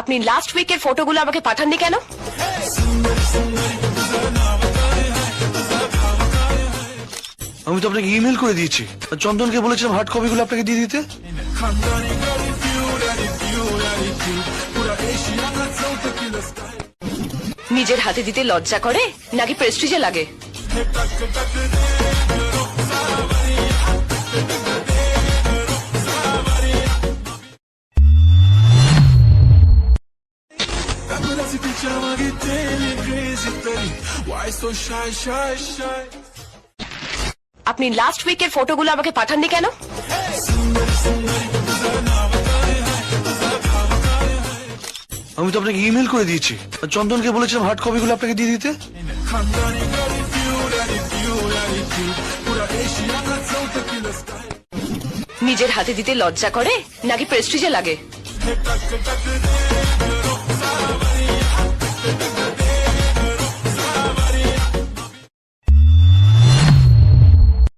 আপনি লাস্ট উইকের ফটোগুলো আমাকে পাঠাননি কেন? আমি তো আপনাকে ইমেল করে দিয়েছি, চন্দনকে বলেছিলাম হার্ড কপিগুলো আপনাকে দিয়ে দিতে। নিজের হাতে দিতে লজ্জা করে নাকি প্রেস্টিজে লাগে? আপনি লাস্ট উইকের ফটোগুলো আমাকে পাঠাননি কেন? আমি তো আপনাকে ইমেল করে দিয়েছি, চন্দনকে বলেছিলাম হার্ড কপিগুলো আপনাকে দিয়ে দিতে। নিজের হাতে দিতে লজ্জা করে নাকি প্রেস্টিজে লাগে?